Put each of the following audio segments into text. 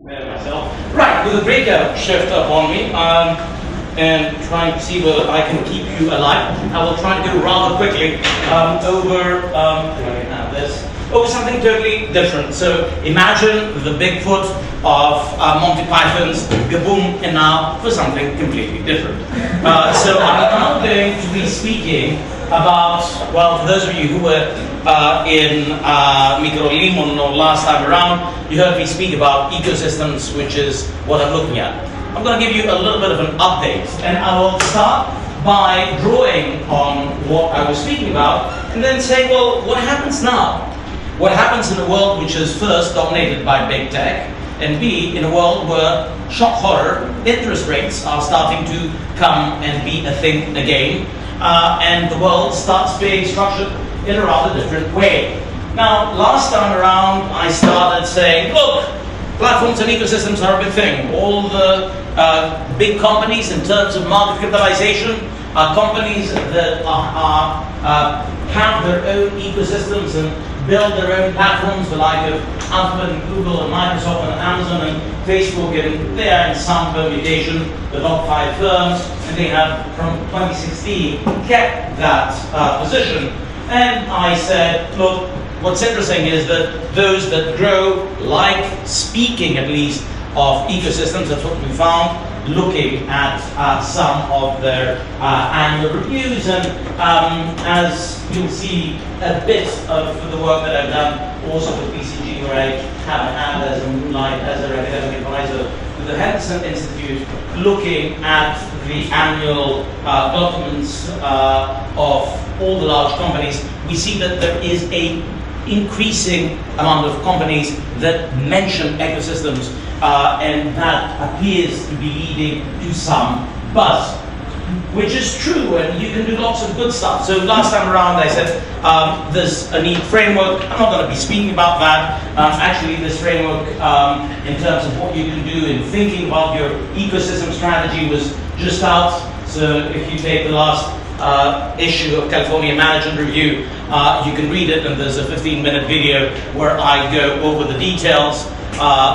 myself. Right, with a breakout shift upon me, and trying to see whether I can keep you alive. I will try to do rather quickly over something totally different. So imagine the Bigfoot of Monty Python's Gaboom, and now for something completely different. So I'm now going to be speaking about, well, for those of you who were in Mbriyo last time around, you heard me speak about ecosystems, which is what I'm looking at. I'm going to give you a little bit of an update, and I will start by drawing on what I was speaking about, and then say, well, what happens now? What happens in a world which is first dominated by big tech, and B, in a world where, shock horror, interest rates are starting to come and be a thing again, and the world starts being structured in a rather different way. Now, last time around, I started saying, look, platforms and ecosystems are a big thing. All the big companies in terms of market capitalization are companies that have their own ecosystems and build their own platforms, the like of Alphabet and Google and Microsoft and Amazon and Facebook, and they are in some permutation the top 5 firms, and they have from 2016 kept that position. And I said, look, what's interesting is that those that grow, like speaking at least of ecosystems, that's what we found, looking at some of their annual reviews, and as you'll see a bit of the work that I've done also with BCG, where I have an ad as a moonlight as an academic advisor to the Henderson Institute, looking at the annual documents of all the large companies. We see that there is a increasing amount of companies that mention ecosystems, and that appears to be leading to some buzz, which is true, and you can do lots of good stuff. So last time around I said there's a neat framework. I'm not going to be speaking about that. Actually, this framework in terms of what you can do in thinking about your ecosystem strategy was just out. So if you take the last issue of California Management Review, you can read it, and there's a 15-minute video where I go over the details,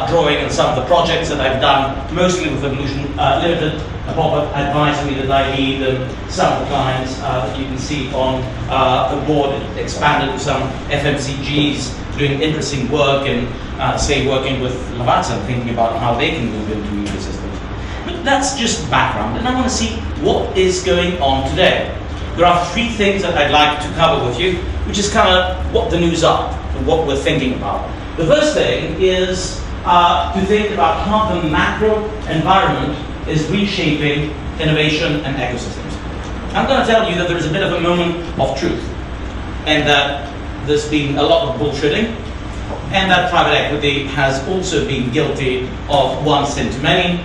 drawing on some of the projects that I've done, mostly with Evolution Limited, a pop-up advisory that I lead, and some of the clients that you can see on the board. It expanded to some FMCGs doing interesting work, and say working with Lavazza and thinking about how they can move into ecosystems. But that's just background, and I want to see what is going on today. There are 3 things that I'd like to cover with you, which is kind of what the news are and what we're thinking about. The first thing is to think about how the macro environment is reshaping innovation and ecosystems. I'm going to tell you that there is a bit of a moment of truth, and that there's been a lot of bullshitting, and that private equity has also been guilty of one sin too many,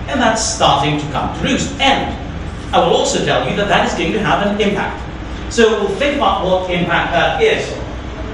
and that's starting to come to roost. And I will also tell you that that is going to have an impact. So we'll think about what impact that is.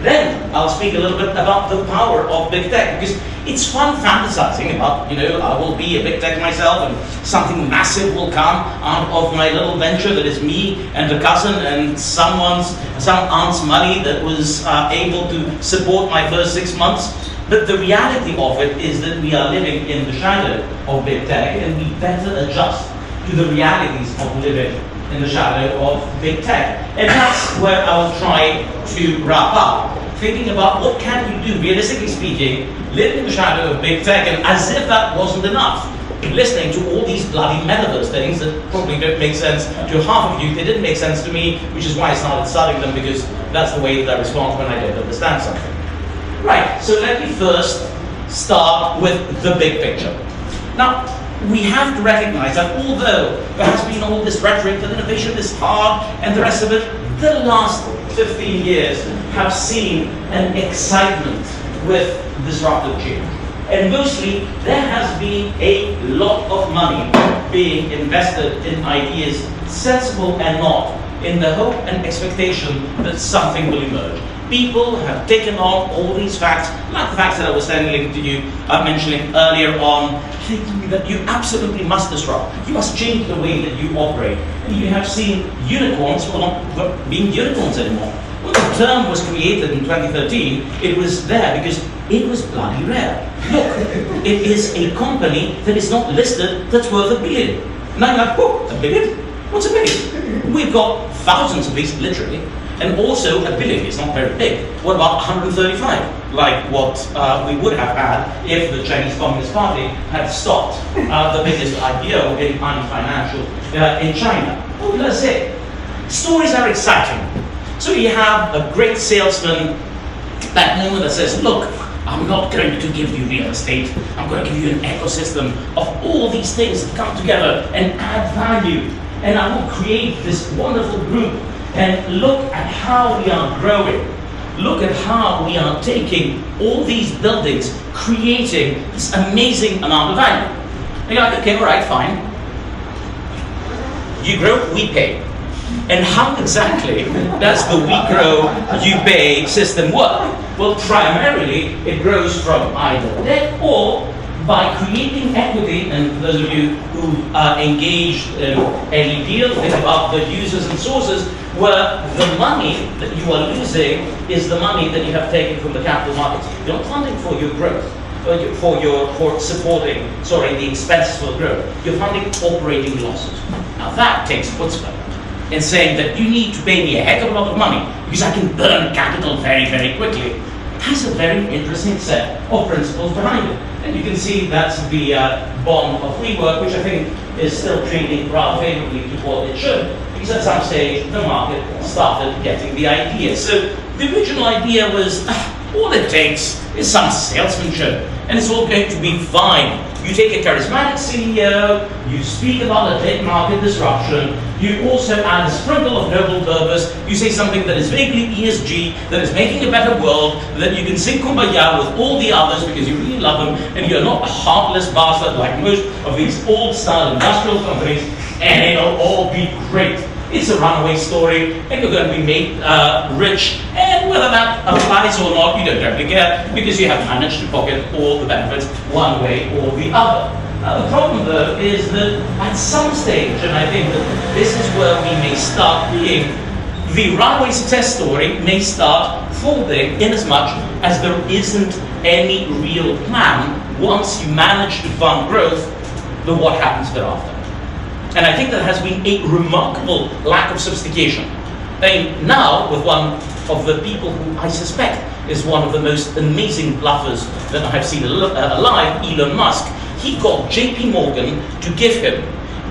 Then I'll speak a little bit about the power of big tech, because it's fun fantasizing about, I will be a big tech myself and something massive will come out of my little venture that is me and a cousin and some aunt's money that was able to support my first 6 months. But the reality of it is that we are living in the shadow of big tech, and we better adjust to the realities of living in the shadow of big tech. And that's where I'll try to wrap up, thinking about what can you do, realistically speaking, living in the shadow of big tech, and as if that wasn't enough, listening to all these bloody metaverse things that probably don't make sense to half of you. They didn't make sense to me, which is why I started studying them, because that's the way that I respond when I don't understand something. Right, so let me first start with the big picture. Now, we have to recognize that although there has been all this rhetoric that innovation is hard and the rest of it, the last 15 years have seen an excitement with disruptive change. And mostly, there has been a lot of money being invested in ideas, sensible and not, in the hope and expectation that something will emerge. People have taken on all these facts, like the facts that I was telling to you, mentioning earlier on, thinking that you absolutely must disrupt. You must change the way that you operate. And you have seen unicorns, well, not being unicorns anymore. When the term was created in 2013, it was there because it was bloody rare. Look, it is a company that is not listed that's worth $1 billion. Now you're like, whoa, $1 billion? What's $1 billion? We've got thousands of these, literally, and also $1 billion is not very big. What about 135? Like what we would have had if the Chinese Communist Party had stopped the biggest IPO in financial in China. What will I say? Stories are exciting. So you have a great salesman that moment that says, look, I'm not going to give you real estate. I'm going to give you an ecosystem of all these things that come together and add value. And I will create this wonderful group. And look at how we are growing. Look at how we are taking all these buildings, creating this amazing amount of value. And you're like, okay, all right, fine. You grow, we pay. And how exactly does the we grow, you pay system work? Well, primarily it grows from either debt or by creating equity. And for those of you who engage in any deal, think about the users and sources, where the money that you are losing is the money that you have taken from the capital markets. You're not funding for your growth, for supporting, the expenses for growth. You're funding operating losses. Now that takes chutzpah in saying that you need to pay me a heck of a lot of money because I can burn capital very, very quickly. Has a very interesting set of principles behind it. And you can see that's the bond of WeWork, which I think is still trading rather favorably to what it should, because at some stage the market started getting the idea. So the original idea was, all it takes is some salesmanship, and it's all going to be fine. You take a charismatic CEO, you speak about a big market disruption, you also add a sprinkle of noble purpose, you say something that is vaguely ESG, that is making a better world, that you can sing kumbaya with all the others because you really love them, and you're not a heartless bastard like most of these old-style industrial companies, and it'll all be great. It's a runaway story, and you're going to be made rich, and whether that applies or not, you don't really care, because you have managed to pocket all the benefits one way or the other. The problem, though, is that at some stage, and I think that this is where we may start being, the runaway success story may start folding in as much as there isn't any real plan once you manage to fund growth, then what happens thereafter? And I think there has been a remarkable lack of sophistication. I mean, now, with one of the people who I suspect is one of the most amazing bluffers that I have seen alive, Elon Musk, he got JP Morgan to give him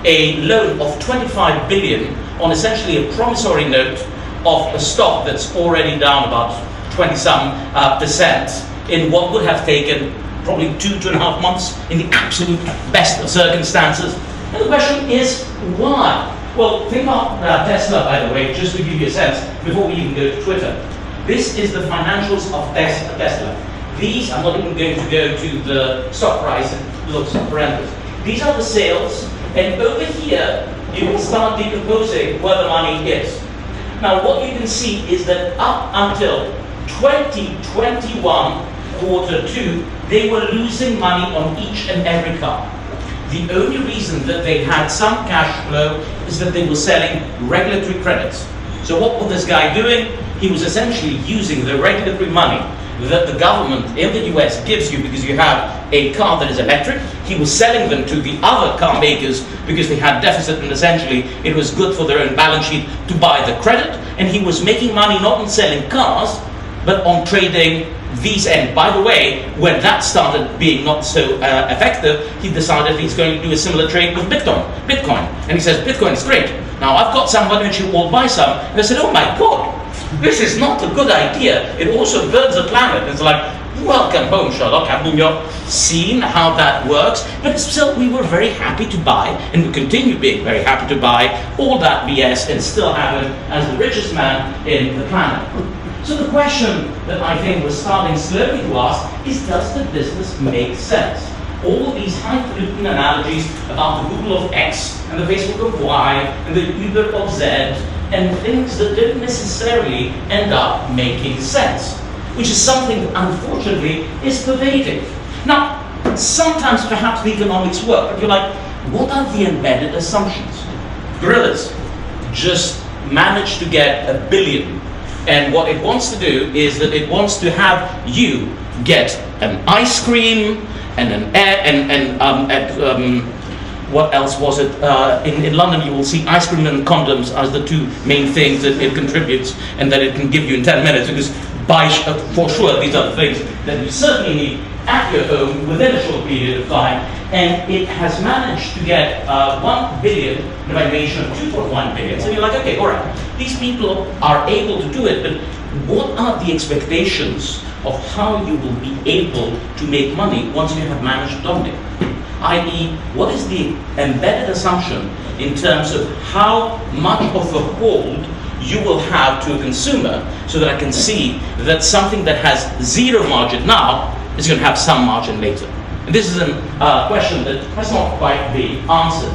a loan of $25 billion on essentially a promissory note of a stock that's already down about 20-some% in what would have taken probably 2.5 months in the absolute best of circumstances. And the question is, why? Well, think about Tesla, by the way, just to give you a sense, before we even go to Twitter. This is the financials of Tesla. These, I'm not even going to go to the stock price, it looks horrendous. These are the sales, and over here, you can start decomposing where the money is. Now, what you can see is that up until 2021, quarter 2, they were losing money on each and every car. The only reason that they had some cash flow is that they were selling regulatory credits. So what was this guy doing? He was essentially using the regulatory money that the government in the US gives you because you have a car that is electric. He was selling them to the other car makers because they had deficit, and essentially it was good for their own balance sheet to buy the credit. And he was making money not on selling cars, but on trading these. And by the way, when that started being not so effective, he decided he's going to do a similar trade with Bitcoin. And he says, Bitcoin is great. Now I've got some, why don't you all buy some? And I said, oh my God, this is not a good idea. It also burns the planet. It's like, welcome home, Sherlock. Haven't you seen how that works? But still, we were very happy to buy, and we continue being very happy to buy all that BS and still have him as the richest man in the planet. So the question that I think we're starting slowly to ask is, does the business make sense? All these highfalutin analogies about the Google of X and the Facebook of Y and the Uber of Z and things that don't necessarily end up making sense, which is something that unfortunately is pervading. Now, sometimes perhaps the economics work, but you're like, what are the embedded assumptions? Gorillas just managed to get $1 billion And what it wants to do is that it wants to have you get an ice cream and an what else was it? In London, you will see ice cream and condoms as the two main things that it contributes and that it can give you in 10 minutes. Because for sure, these are the things that you certainly need at your home within a short period of time. And it has managed to get 1 billion, an evaluation of 2.1 billion. So you're like, okay, all right, these people are able to do it, but what are the expectations of how you will be able to make money once you have managed to dominate? I.e., what is the embedded assumption in terms of how much of a hold you will have to a consumer, so that I can see that something that has zero margin now is going to have some margin later. And this is a question that has not quite been answered.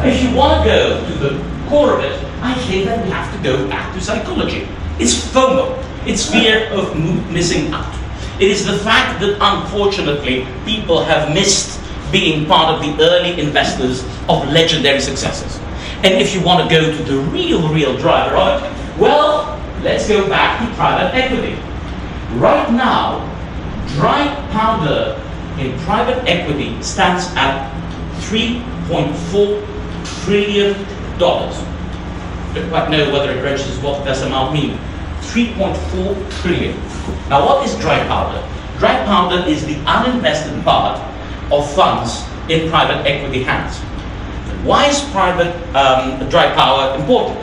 If you want to go to the core of it, I think that we have to go back to psychology. It's FOMO. It's fear of missing out. It is the fact that unfortunately people have missed being part of the early investors of legendary successes. And if you want to go to the real driver of it, well, let's go back to private equity. Right now, dry powder in private equity stands at $3.4 trillion. Don't quite know whether it registers what this amount means. 3.4 trillion. Now, what is dry powder? Dry powder is the uninvested part of funds in private equity hands. Why is private dry powder important?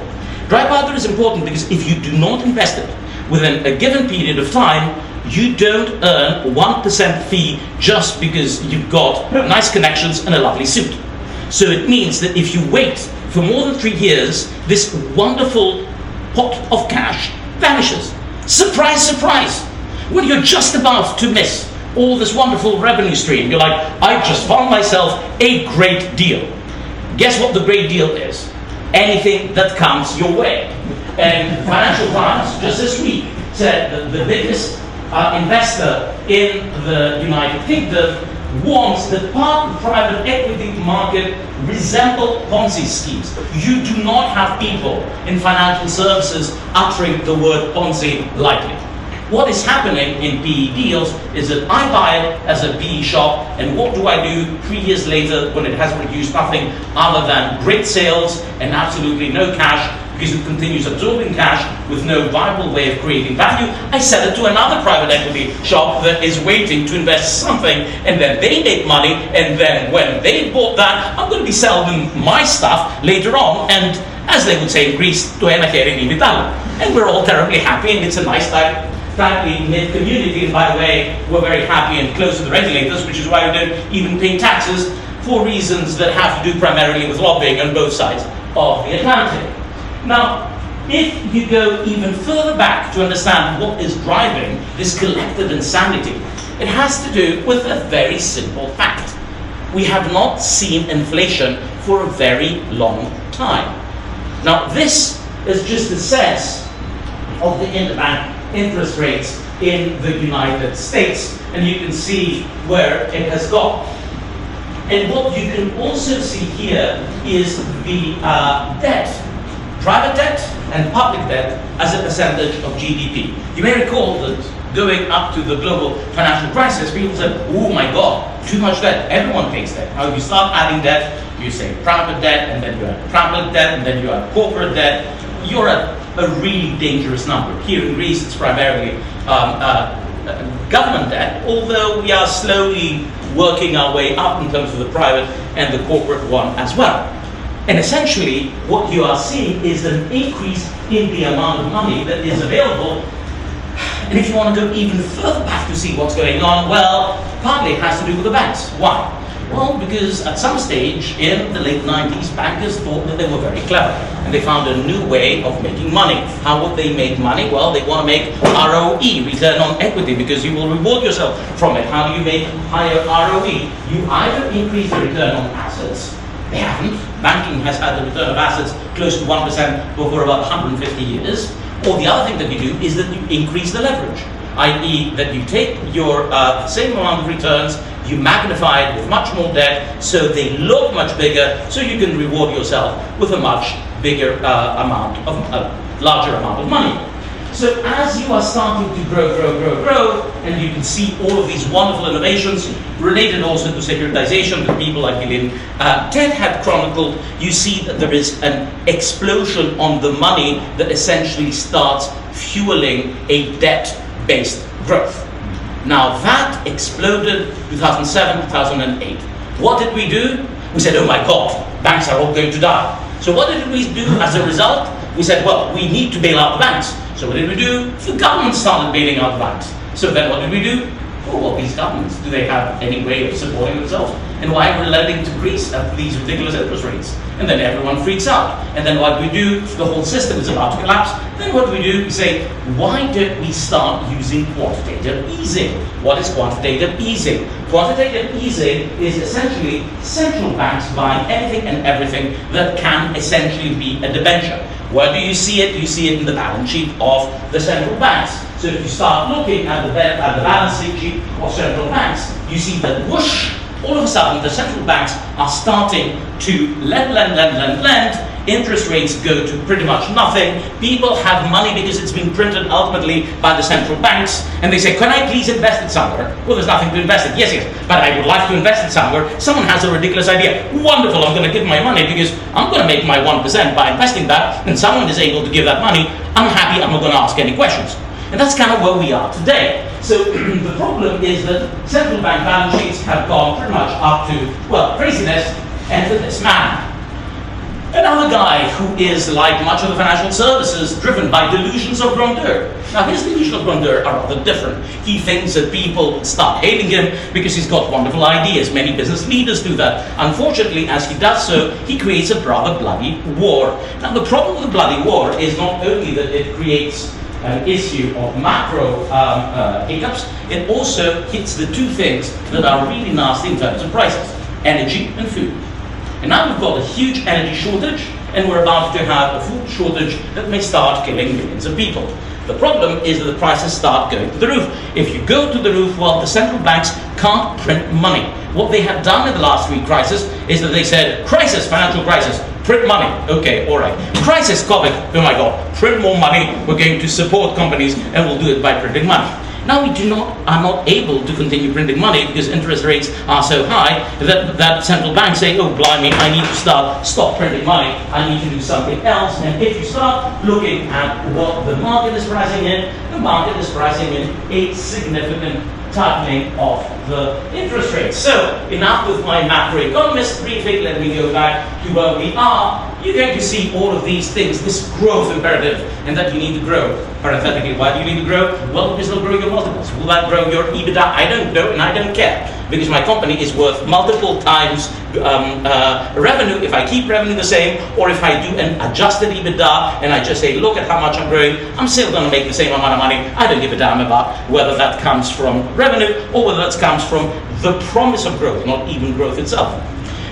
Dry powder is important because if you do not invest it within a given period of time, you don't earn 1% fee just because you've got nice connections and a lovely suit. So it means that if you wait for more than 3 years, this wonderful pot of cash vanishes. Surprise, surprise! When you're just about to miss all this wonderful revenue stream, you're like, I just found myself a great deal. Guess what the great deal is? Anything that comes your way. And Financial Times just this week said that the biggest investor in the United Kingdom wants that part of the private equity market resemble Ponzi schemes. You do not have people in financial services uttering the word Ponzi lightly. What is happening in PE deals is that I buy it as a PE shop, and what do I do 3 years later when it has produced nothing other than great sales and absolutely no cash, because it continues absorbing cash with no viable way of creating value? I sell it to another private equity shop that is waiting to invest something, and then they make money, and then when they bought that, I'm going to be selling my stuff later on, and as they would say in Greece, to ένα χέρι μη μετάλλο. And we're all terribly happy, and it's a nice tightly knit community, and by the way, we're very happy and close to the regulators, which is why we don't even pay taxes, for reasons that have to do primarily with lobbying on both sides of the Atlantic. Now, if you go even further back to understand what is driving this collective insanity, it has to do with a very simple fact. We have not seen inflation for a very long time. Now, this is just a sense of the interbank interest rates in the United States, and you can see where it has gone. And what you can also see here is the debt, private debt and public debt as a percentage of GDP. You may recall that going up to the global financial crisis, people said, oh my God, too much debt, everyone takes debt. Now you start adding debt, you say private debt, and then you add public debt, and then you add corporate debt, you're at a really dangerous number. Here in Greece, it's primarily government debt, although we are slowly working our way up in terms of the private and the corporate one as well. And essentially, what you are seeing is an increase in the amount of money that is available. And if you want to go even further back to see what's going on, well, partly it has to do with the banks. Why? Well, because at some stage in the late 90s, bankers thought that they were very clever, and they found a new way of making money. How would they make money? Well, they want to make ROE, return on equity, because you will reward yourself from it. How do you make higher ROE? You either increase the return on assets. They haven't. Banking has had the return of assets close to 1% over about 150 years. Or the other thing that you do is that you increase the leverage, i.e. that you take your same amount of returns, you magnify it with much more debt, so they look much bigger, so you can reward yourself with a much bigger larger amount of money. So as you are starting to grow, and you can see all of these wonderful innovations related also to securitization that people like Gillian Ted had chronicled, you see that there is an explosion on the money that essentially starts fueling a debt-based growth. Now that exploded 2007, 2008. What did we do? We said, oh my God, banks are all going to die. So what did we do as a result? We said, well, we need to bail out the banks. So what did we do? The government started bailing out the banks. So then what did we do? Oh, well, these governments, do they have any way of supporting themselves? And why we're lending to Greece at these ridiculous interest rates? And then everyone freaks out. And then what do we do? The whole system is about to collapse. Then what do? We say, why don't we start using quantitative easing? What is quantitative easing? Quantitative easing is essentially central banks buying anything and everything that can essentially be a debenture. Where do you see it? You see it in the balance sheet of the central banks. So if you start looking at the balance sheet of central banks, you see that whoosh, all of a sudden the central banks are starting to lend. Interest rates go to pretty much nothing. People have money because it's been printed ultimately by the central banks, and they say, can I please invest it somewhere? Well, there's nothing to invest it. Yes, but I would like to invest it somewhere. Someone has a ridiculous idea. Wonderful, I'm going to give my money because I'm going to make my 1% by investing that, and someone is able to give that money. I'm happy, I'm not going to ask any questions. And that's kind of where we are today. So the problem is that central bank balance sheets have gone pretty much up to, well, craziness, and to this man. Another guy who is, like much of the financial services, driven by delusions of grandeur. Now his delusions of grandeur are rather different. He thinks that people start hating him because he's got wonderful ideas. Many business leaders do that. Unfortunately, as he does so, he creates a rather bloody war. Now the problem with the bloody war is not only that it creates an issue of macro hiccups, it also hits the two things that are really nasty in terms of prices: energy and food. And now we've got a huge energy shortage, and we're about to have a food shortage that may start killing millions of people. The problem is that the prices start going to the roof. If you go to the roof, well, the central banks can't print money. What they have done in the last three crises is that they said, crisis, financial crisis, print money. Okay, all right. Crisis, COVID, oh my God, print more money. We're going to support companies, and we'll do it by printing money. Now we are not able to continue printing money because interest rates are so high that central banks say, oh blimey, I need to stop printing money, I need to do something else. And if you start looking at what the market is pricing in, the market is pricing in a significant tightening of the interest rates. So enough with my macroeconomist briefing, let me go back to where we are. You're going to see all of these things, this growth imperative, and that you need to grow. Parenthetically, why do you need to grow? Well, because it'll grow your multiples. Will that grow your EBITDA? I don't know, and I don't care. Because my company is worth multiple times revenue if I keep revenue the same, or if I do an adjusted EBITDA and I just say, look at how much I'm growing, I'm still going to make the same amount of money. I don't give a damn about whether that comes from revenue or whether that comes from the promise of growth, not even growth itself.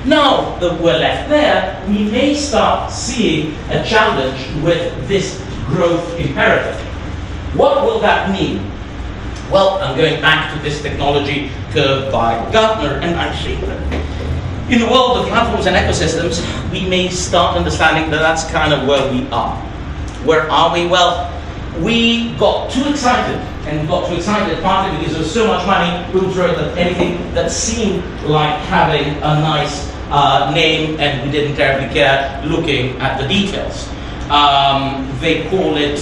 Now that we're left there, we may start seeing a challenge with this growth imperative. What will that mean? Well, I'm going back to this technology curve by Gartner, and I see that in the world of platforms and ecosystems, we may start understanding that that's kind of where we are. Where are we? Well, we got too excited, and we got too excited partly because there was so much money, we would throw at anything that seemed like having a nice name, and we didn't terribly care looking at the details. They call it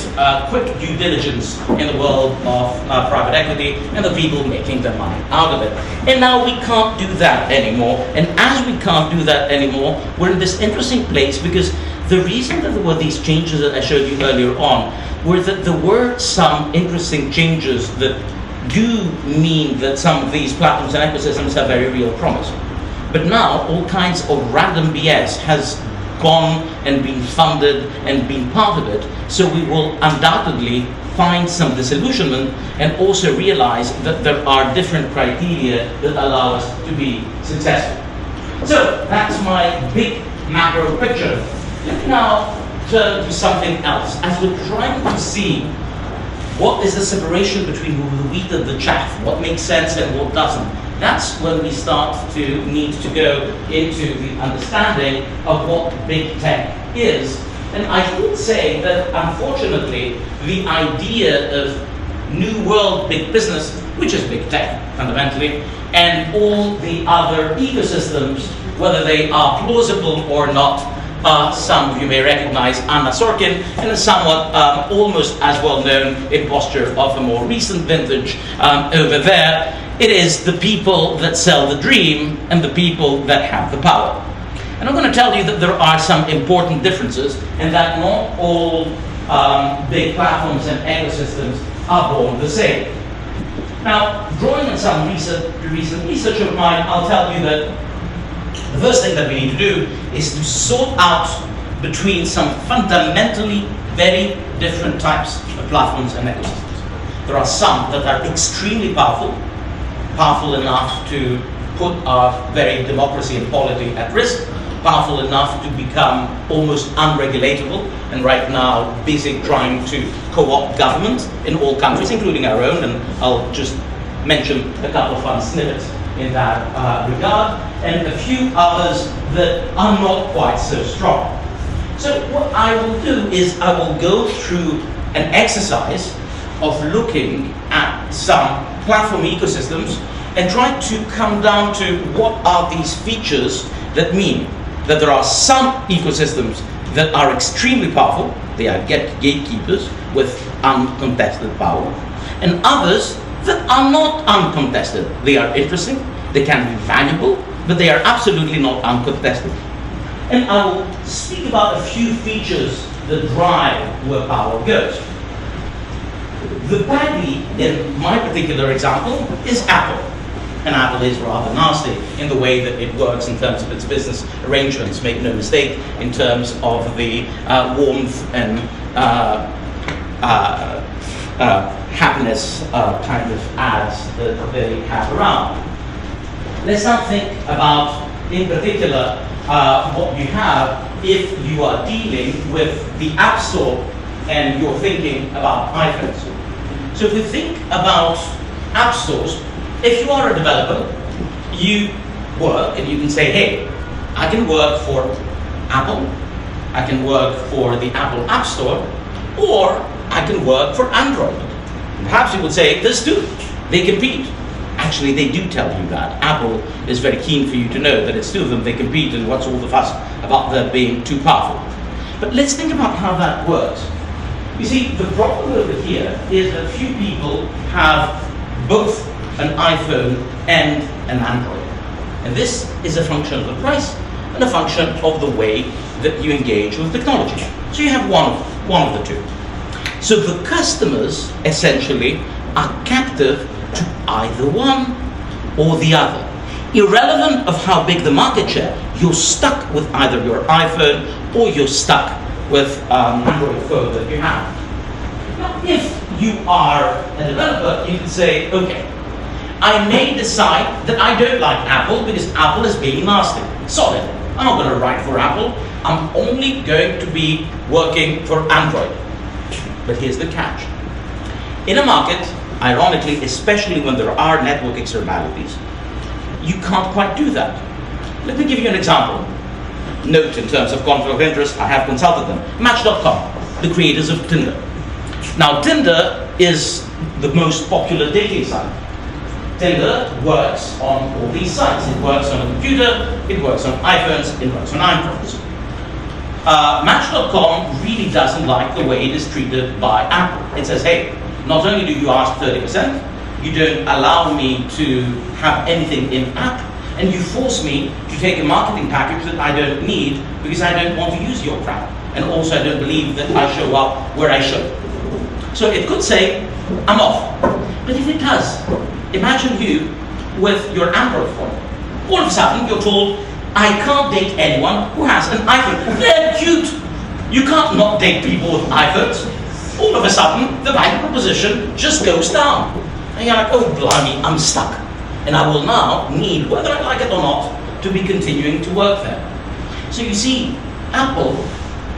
quick due diligence in the world of private equity and the people making their money out of it. And now we can't do that anymore. And as we can't do that anymore, we're in this interesting place because the reason that there were these changes that I showed you earlier on were that there were some interesting changes that do mean that some of these platforms and ecosystems have very real promise. But now all kinds of random BS has gone and been funded and been part of it, so we will undoubtedly find some disillusionment and also realize that there are different criteria that allow us to be successful. So that's my big macro picture. Let me now turn to something else. As we're trying to see what is the separation between the wheat and the chaff, what makes sense and what doesn't, that's when we start to need to go into the understanding of what big tech is And I would say that, unfortunately, the idea of new world big business, which is big tech fundamentally, and all the other ecosystems, whether they are plausible or not, some of you may recognize Anna Sorkin, and a somewhat almost as well-known imposture of a more recent vintage over there. It is the people that sell the dream and the people that have the power. And I'm going to tell you that there are some important differences, and that not all big platforms and ecosystems are born the same. Now, drawing on some recent research of mine, I'll tell you that the first thing that we need to do is to sort out between some fundamentally very different types of platforms and ecosystems. There are some that are extremely powerful enough to put our very democracy and polity at risk, powerful enough to become almost unregulatable, and right now busy trying to co-opt government in all countries, including our own, and I'll just mention a couple of fun snippets in that regard, and a few others that are not quite so strong. So what I will do is I will go through an exercise of looking at some platform ecosystems and try to come down to what are these features that mean that there are some ecosystems that are extremely powerful, they are gatekeepers with uncontested power, and others that are not uncontested. They are interesting, they can be valuable, but they are absolutely not uncontested. And I will speak about a few features that drive where power goes. The baggy in my particular example is Apple. And Apple is rather nasty in the way that it works in terms of its business arrangements. Make no mistake, in terms of the warmth and happiness kind of ads that they have around. Let's now think about, in particular, what you have if you are dealing with the App Store and you're thinking about iPhones. So if we think about App Stores, if you are a developer, you work and you can say, hey, I can work for Apple, I can work for the Apple App Store, or I can work for Android. And perhaps you would say, there's two, they compete. Actually, they do tell you that. Apple is very keen for you to know that it's two of them, they compete, and what's all the fuss about them being too powerful. But let's think about how that works. You see, the problem over here is that few people have both an iPhone and an Android. And this is a function of the price and a function of the way that you engage with technology. So you have one of the two. So the customers essentially are captive to either one or the other. Irrelevant of how big the market share, you're stuck with either your iPhone or you're stuck with an Android phone that you have. Now, if you are a developer, you can say, okay, I may decide that I don't like Apple because Apple is being nasty. Solid. I'm not going to write for Apple. I'm only going to be working for Android. But here's the catch. In a market, ironically, especially when there are network externalities, you can't quite do that. Let me give you an example. Note, in terms of conflict of interest, I have consulted them. Match.com, the creators of Tinder. Now, Tinder is the most popular dating site. Tinder works on all these sites. It works on a computer, it works on iPhones, it works on Androids. Match.com really doesn't like the way it is treated by Apple. It says, hey, not only do you ask 30%, you don't allow me to have anything in app, and you force me to take a marketing package that I don't need because I don't want to use your crap. And also I don't believe that I show up where I should. So it could say, I'm off. But if it does, imagine you with your Android phone. All of a sudden you're told, I can't date anyone who has an iPhone. They're cute. You can't not date people with iPhones. All of a sudden, the value proposition just goes down. And you're like, oh blimey, I'm stuck. And I will now need, whether I like it or not, to be continuing to work there. So you see, Apple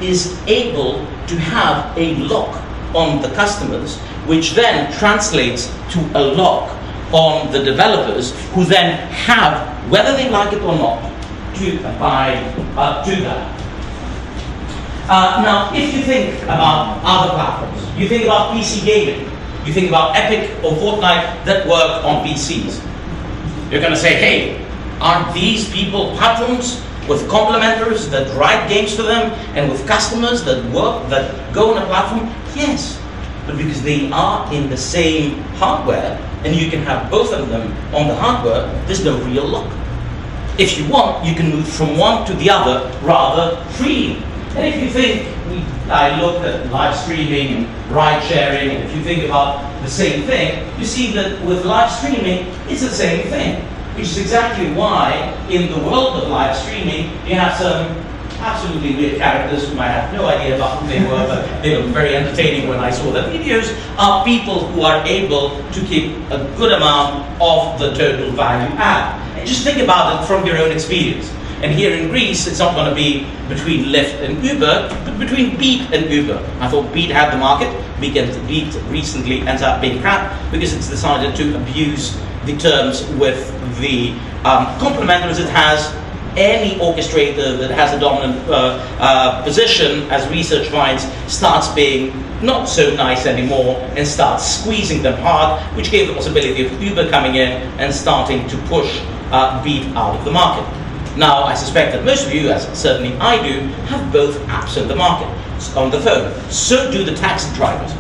is able to have a lock on the customers, which then translates to a lock on the developers, who then have, whether they like it or not, to abide to that. Now, if you think about other platforms, you think about PC gaming, you think about Epic or Fortnite that work on PCs. You're going to say, hey, aren't these people patrons with complementaries that write games for them and with customers that work, that go on a platform? Yes, but because they are in the same hardware and you can have both of them on the hardware, there's no real lock. If you want, you can move from one to the other rather freely. And if you think, I looked at live streaming and ride sharing, and if you think about the same thing, you see that with live streaming, it's the same thing. Which is exactly why, in the world of live streaming, you have some absolutely weird characters whom I have no idea about who they were, but they were very entertaining when I saw their videos, are people who are able to keep a good amount of the total value add. And just think about it from your own experience. And here in Greece, it's not going to be between Lyft and Uber, but between Beat and Uber. I thought Beat had the market. Beat recently ends up being crap because it's decided to abuse the terms with the complementaries it has. Any orchestrator that has a dominant position, as research finds, starts being not so nice anymore and starts squeezing them hard, which gave the possibility of Uber coming in and starting to push Beat out of the market. Now, I suspect that most of you, as certainly I do, have both apps on the market, on the phone. So do the taxi drivers.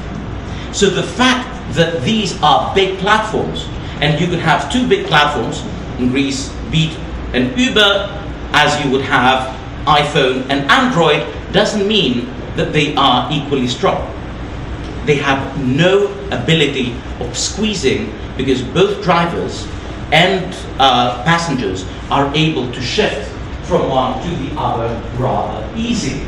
So the fact that these are big platforms, and you could have two big platforms, in Greece, Beat and Uber, as you would have iPhone and Android, doesn't mean that they are equally strong. They have no ability of squeezing because both drivers and passengers are able to shift from one to the other rather easily.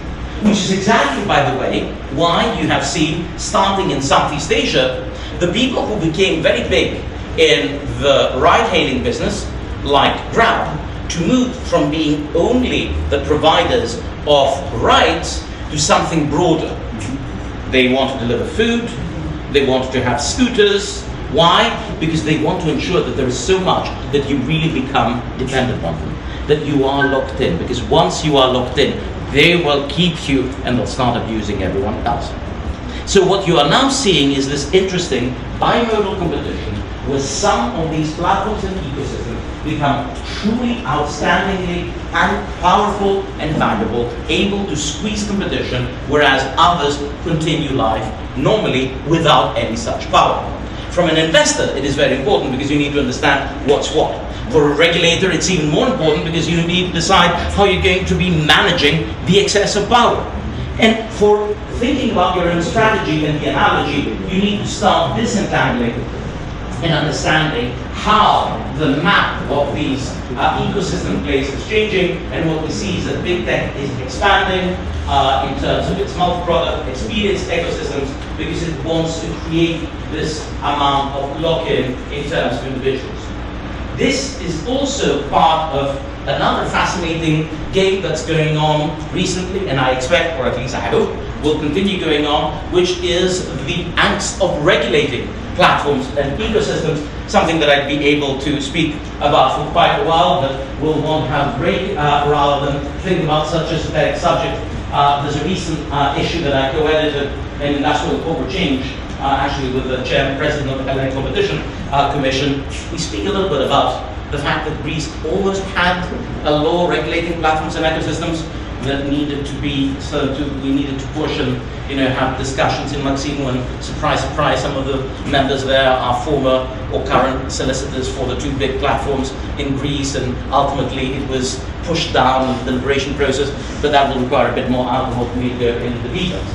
Which is exactly, by the way, why you have seen, starting in Southeast Asia, the people who became very big in the ride-hailing business, like Grab, to move from being only the providers of rides to something broader. They want to deliver food, they want to have scooters. Why? Because they want to ensure that there is so much that you really become dependent on them, that you are locked in, because once you are locked in, they will keep you and they'll start abusing everyone else. So what you are now seeing is this interesting bimodal competition where some of these platforms and ecosystems become truly outstandingly and powerful and valuable, able to squeeze competition, whereas others continue life normally without any such power. From an investor, it is very important because you need to understand what's what. For a regulator, it's even more important because you need to decide how you're going to be managing the excess of power. And for thinking about your own strategy and the analogy, you need to start disentangling and understanding how the map of these ecosystem plays is changing, and what we see is that big tech is expanding in terms of its multi-product experience ecosystems because it wants to create this amount of lock-in in terms of individuals. This is also part of another fascinating game that's going on recently, and I expect, or at least I hope, will continue going on, which is the angst of regulating platforms and ecosystems, something that I'd be able to speak about for quite a while, but we'll want to have a break rather than think about such a pathetic subject. There's a recent issue that I co-edited in Industrial Corporate Change, actually with the Chairman President of the Hellenic Competition Commission. We speak a little bit about the fact that Greece almost had a law regulating platforms and ecosystems that needed to be, we needed to push and have discussions in Maximo, and surprise, surprise, some of the members there are former or current solicitors for the two big platforms in Greece, and ultimately it was pushed down in the deliberation process, but that will require a bit more alcohol for me to go into the details.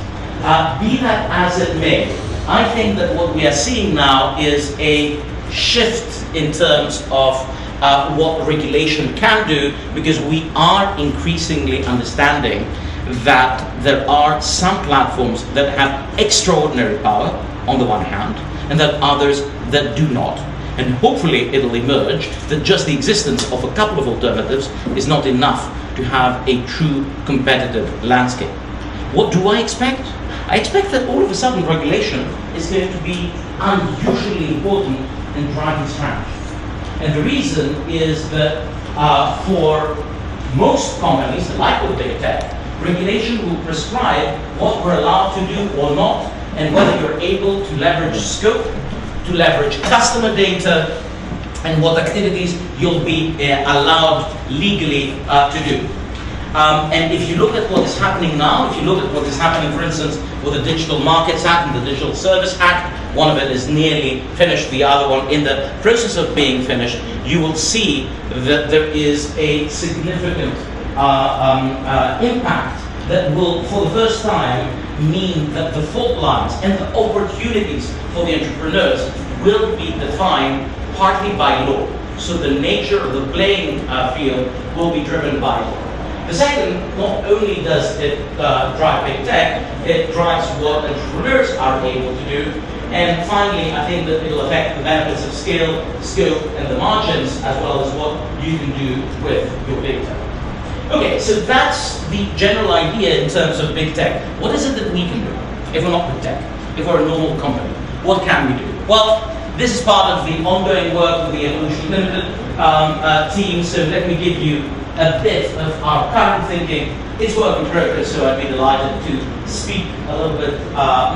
Be that as it may, I think that what we are seeing now is a shift in terms of what regulation can do, because we are increasingly understanding that there are some platforms that have extraordinary power on the one hand, and that others that do not. And hopefully it'll emerge that just the existence of a couple of alternatives is not enough to have a true competitive landscape. What do I expect? I expect that all of a sudden regulation is going to be unusually important in driving strategy. And the reason is that for most companies, like with big tech, Regulation will prescribe what we're allowed to do or not, and whether you're able to leverage scope, to leverage customer data, and what activities you'll be allowed legally to do. And if you look at what is happening now, if you look at what is happening, for instance, with the Digital Markets Act and the Digital Service Act, one of it is nearly finished, the other one in the process of being finished, you will see that there is a significant impact that will, for the first time, mean that the fault lines and the opportunities for the entrepreneurs will be defined partly by law. So the nature of the playing field will be driven by law. The second, not only does it drive big tech, it drives what entrepreneurs are able to do. And finally, I think that it will affect the benefits of scale, scope, and the margins, as well as what you can do with your big tech. Okay, so that's the general idea in terms of big tech. What is it that we can do if we're not big tech, if we're a normal company? What can we do? Well, this is part of the ongoing work with the Evolution Limited team, so let me give you a bit of our current thinking. It's work in progress, so I'd be delighted to speak a little bit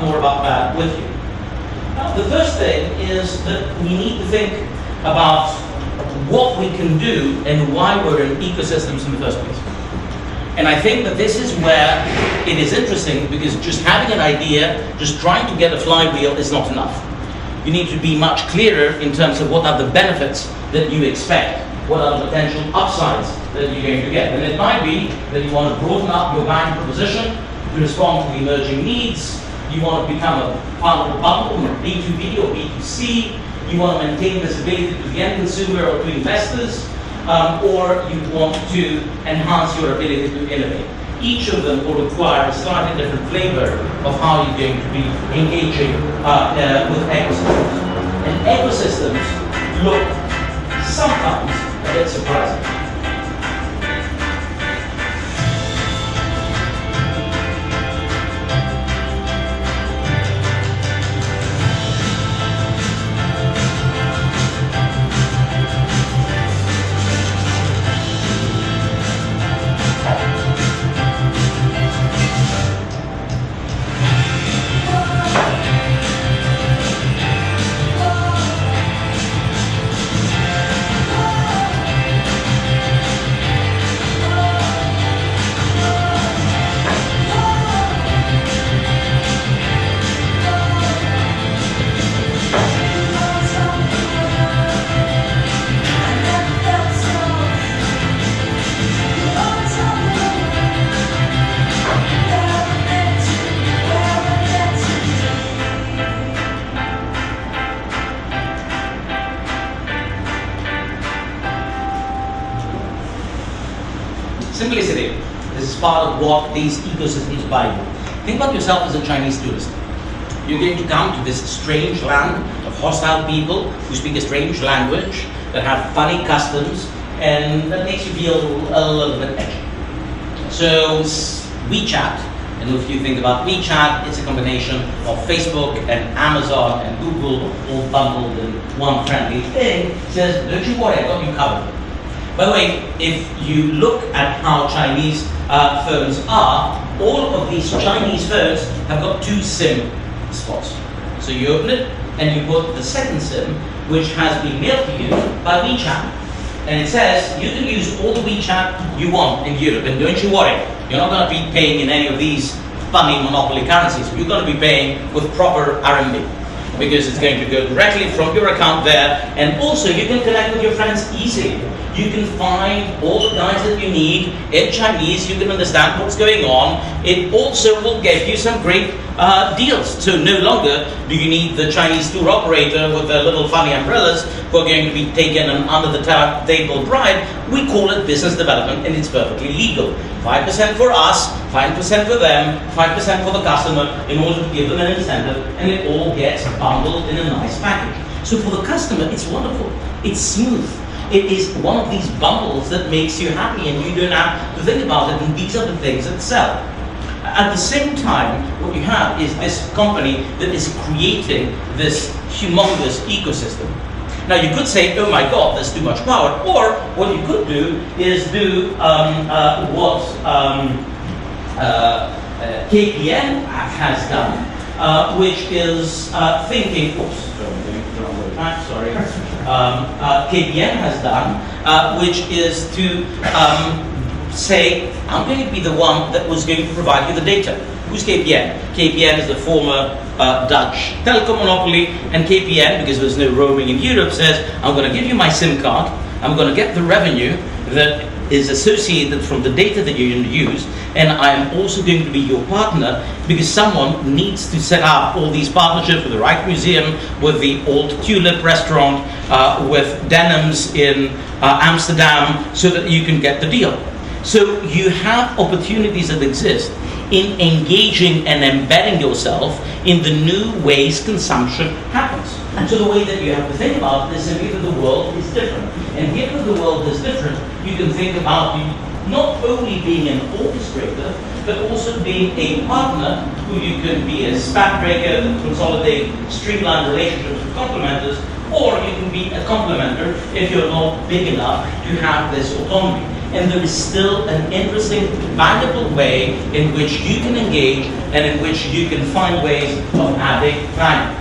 more about that with you. Now, the first thing is that we need to think about what we can do and why we're in ecosystems in the first place. And I think that this is where it is interesting, because just having an idea, just trying to get a flywheel is not enough. You need to be much clearer in terms of what are the benefits that you expect, what are the potential upsides that you're going to get. And it might be that you want to broaden up your value proposition to respond to the emerging needs. You want to become a part of the bundle, B2B or B2C. You want to maintain visibility to the end consumer or to investors, or you want to enhance your ability to innovate. Each of them will require a slightly different flavor of how you're going to be engaging with ecosystems. And ecosystems look sometimes a bit surprising. Simplicity. This is part of what these ecosystems buy you. Think about yourself as a Chinese tourist. You're going to come to this strange land of hostile people who speak a strange language, that have funny customs, and that makes you feel a little bit edgy. So WeChat, and if you think about WeChat, it's a combination of Facebook and Amazon and Google all bundled in one friendly thing. It says, don't you worry, I got you covered. By the way, if you look at how Chinese phones are, all of these Chinese phones have got two SIM slots. So you open it and you put the second SIM, which has been mailed to you by WeChat. And it says you can use all the WeChat you want in Europe, and don't you worry, you're not going to be paying in any of these funny monopoly currencies. You're going to be paying with proper RMB, because it's going to go directly from your account there, and also you can connect with your friends easily. You can find all the guides that you need in Chinese, you can understand what's going on. It also will give you some great deals. So no longer do you need the Chinese tour operator with their little funny umbrellas who are going to be taken an under the table bribe. We call it business development, and it's perfectly legal. 5% for us, 5% for them, 5% for the customer, in order to give them an incentive, and it all gets bundled in a nice package. So for the customer, it's wonderful. It's smooth. It is one of these bundles that makes you happy, and you don't have to think about it, and these are the things that sell. At the same time, what you have is this company that is creating this humongous ecosystem. Now you could say, oh my God, there's too much power, or what you could do is do what KPN has done, which is thinking, KPN has done, which is to say, I'm going to be the one that was going to provide you the data. Who's KPN? KPN is the former Dutch telecom monopoly, and KPN, because there's no roaming in Europe, says, I'm going to give you my SIM card, I'm going to get the revenue that is associated from the data that you're going to use, and I'm also going to be your partner, because someone needs to set up all these partnerships with the Rijksmuseum, with the Old Tulip restaurant, with Denims in Amsterdam, so that you can get the deal. So you have opportunities that exist in engaging and embedding yourself in the new ways consumption happens. And so the way that you have to think about this is that the world is different. And given that the world is different, you can think about not only being an orchestrator, but also being a partner who you can be a spat breaker that consolidate streamlined relationships with complementers, or you can be a complementer if you're not big enough to have this autonomy. And there is still an interesting, valuable way in which you can engage and in which you can find ways of adding value.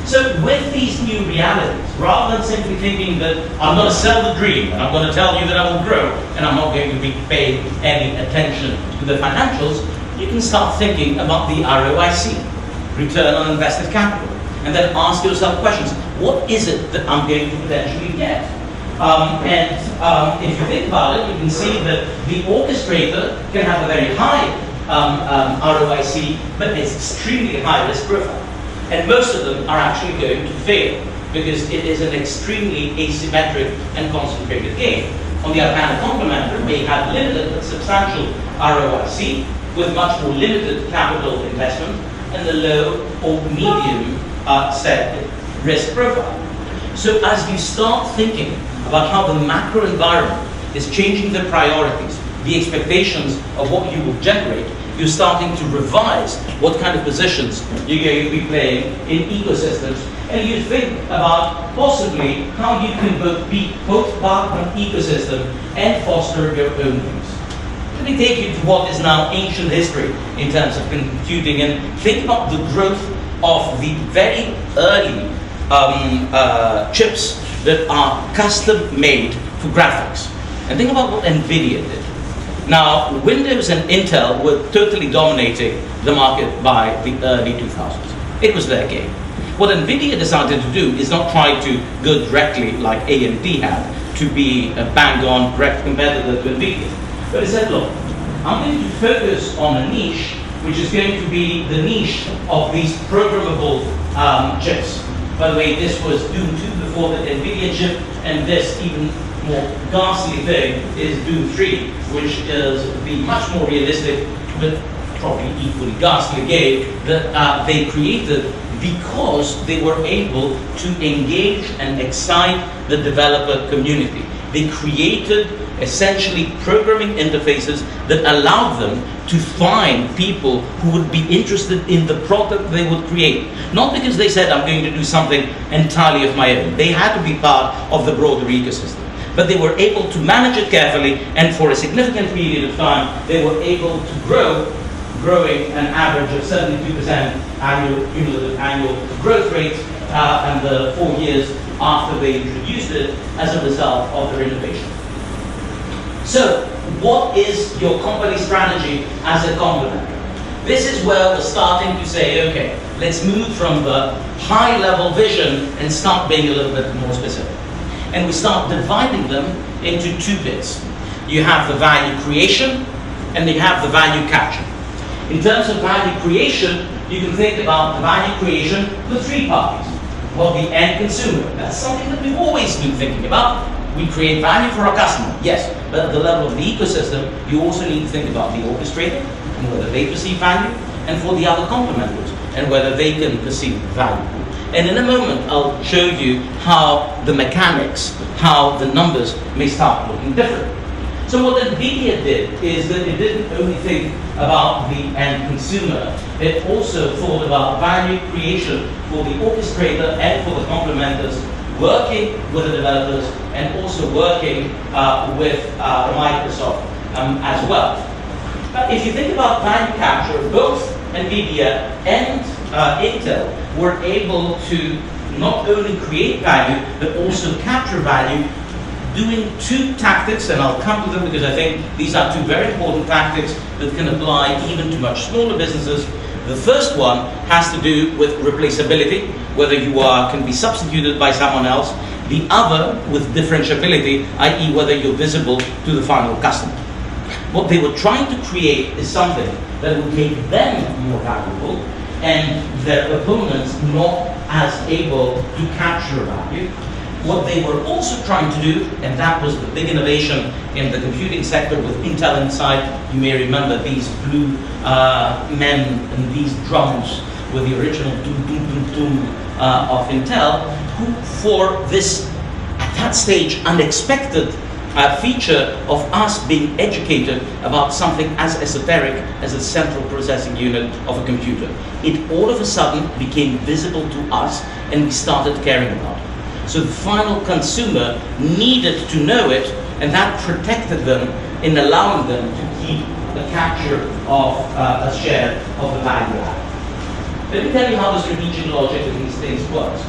So with these new realities, rather than simply thinking that I'm going to sell the dream and I'm going to tell you that I will grow and I'm not going to be paying any attention to the financials, you can start thinking about the ROIC, return on invested capital, and then ask yourself questions. What is it that I'm going to potentially get? If you think about it, you can see that the orchestrator can have a very high ROIC, but it's extremely high risk profile. And most of them are actually going to fail because it is an extremely asymmetric and concentrated game. On the other hand, a complementer may have limited but substantial ROIC with much more limited capital investment and a low or medium set risk profile. So as you start thinking about how the macro environment is changing the priorities, the expectations of what you will generate, you're starting to revise what kind of positions you're going to be playing in ecosystems, and you think about possibly how you can both part of an ecosystem and foster your own views. Let me take you to what is now ancient history in terms of computing, and think about the growth of the very early chips that are custom made for graphics. And think about what NVIDIA did. Now, Windows and Intel were totally dominating the market by the early 2000s. It was their game. What NVIDIA decided to do is not try to go directly like AMD had to be a bang-on direct competitor to NVIDIA. But it said, look, I'm going to focus on a niche which is going to be the niche of these programmable chips. By the way, this was Doom 2 before the NVIDIA chip, and this even more ghastly thing is Doom 3, which is the much more realistic, but probably equally ghastly game that they created because they were able to engage and excite the developer community. They created essentially programming interfaces that allowed them to find people who would be interested in the product they would create. Not because they said, I'm going to do something entirely of my own. They had to be part of the broader ecosystem. But they were able to manage it carefully, and for a significant period of time, they were able to growing an average of 72% cumulative annual growth rate in the 4 years after they introduced it as a result of their innovation. So, what is your company strategy as a complementer? This is where we're starting to say, okay, let's move from the high-level vision and start being a little bit more specific. And we start dividing them into two bits. You have the value creation, and you have the value capture. In terms of value creation, you can think about the value creation with three parties. Well, the end consumer. That's something that we've always been thinking about. We create value for our customer, yes, but at the level of the ecosystem, you also need to think about the orchestrator and whether they perceive value, and for the other complementers and whether they can perceive value. And in a moment, I'll show you how the mechanics, how the numbers may start looking different. So what NVIDIA did is that it didn't only think about the end consumer, it also thought about value creation for the orchestrator and for the complementers, working with the developers and also working with Microsoft as well. But if you think about value capture, both NVIDIA and Intel were able to not only create value, but also capture value doing two tactics, and I'll come to them because I think these are two very important tactics that can apply even to much smaller businesses. The first one has to do with replaceability, whether you can be substituted by someone else. The other with differentiability, i.e. whether you're visible to the final customer. What they were trying to create is something that would make them more valuable and their opponents not as able to capture value. What they were also trying to do, and that was the big innovation in the computing sector with Intel inside. You may remember these blue men and these drums with the original doom, doom, doom, doom of Intel, who for this, at that stage, unexpected feature of us being educated about something as esoteric as a central processing unit of a computer. It all of a sudden became visible to us and we started caring about it. So the final consumer needed to know it, and that protected them in allowing them to keep the capture of a share of the value add. Let me tell you how the strategic logic of these things works.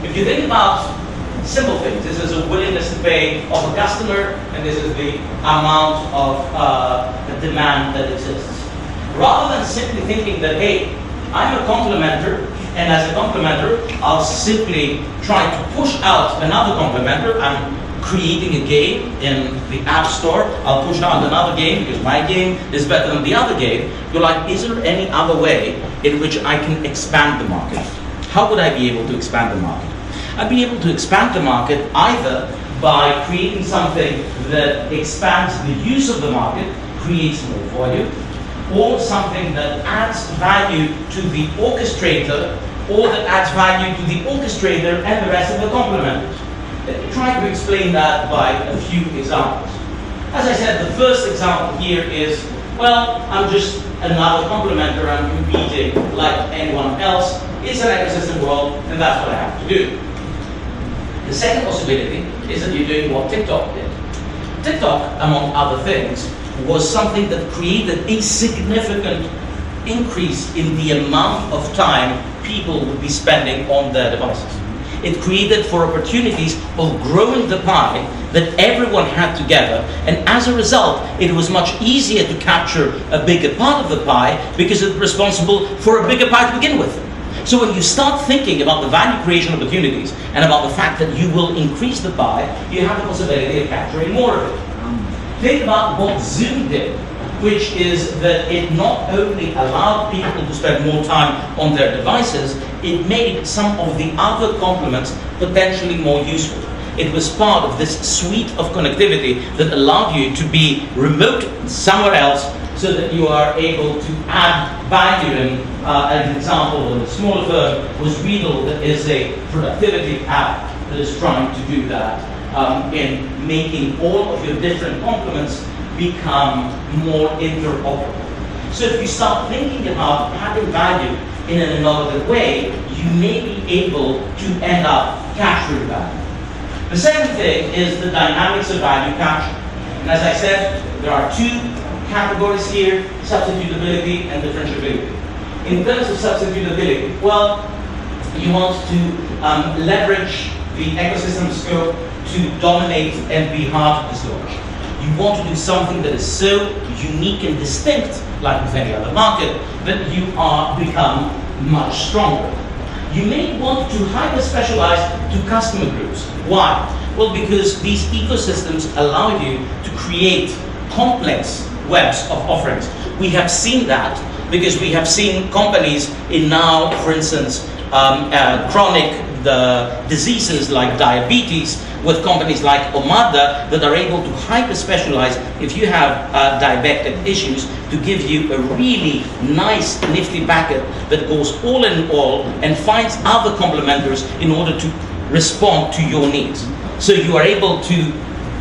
If you think about simple things, this is a willingness to pay of a customer, and this is the amount of the demand that exists. Rather than simply thinking that, hey, I'm a complementer, and as a complementer, I'll simply try to push out another complementer. I'm creating a game in the App Store. I'll push out another game because my game is better than the other game. You're like, is there any other way in which I can expand the market? How would I be able to expand the market? I'd be able to expand the market either by creating something that expands the use of the market, creates more volume, or something that adds value to the orchestrator, or that adds value to the orchestrator and the rest of the complementers. Let me try to explain that by a few examples. As I said, the first example here is, well, I'm just another complementer, I'm competing like anyone else. It's an ecosystem world, and that's what I have to do. The second possibility is that you're doing what TikTok did. TikTok, among other things, was something that created a significant increase in the amount of time people would be spending on their devices. It created for opportunities of growing the pie that everyone had together, and as a result, it was much easier to capture a bigger part of the pie because it's responsible for a bigger pie to begin with. So when you start thinking about the value creation opportunities and about the fact that you will increase the pie, you have the possibility of capturing more of it. Think about what Zoom did, which is that it not only allowed people to spend more time on their devices, it made some of the other complements potentially more useful. It was part of this suite of connectivity that allowed you to be remote somewhere else so that you are able to add value. And an example of a smaller firm was Riedel, that is a productivity app that is trying to do that in making all of your different complements become more interoperable. So if you start thinking about adding value in an innovative way, you may be able to end up capturing value. The second thing is the dynamics of value capture. And as I said, there are two categories here, substitutability and differentiability. In terms of substitutability, well, you want to leverage the ecosystem scope to dominate and be hard to dislodge. You want to do something that is so unique and distinct, like with any other market, that you become much stronger. You may want to hyper-specialize to customer groups. Why? Well, because these ecosystems allow you to create complex webs of offerings. We have seen that because we have seen companies in now, for instance, chronic diseases like diabetes, with companies like Omada that are able to hyper-specialize if you have diabetic issues, to give you a really nice, nifty packet that goes all in all and finds other complementers in order to respond to your needs. So you are able to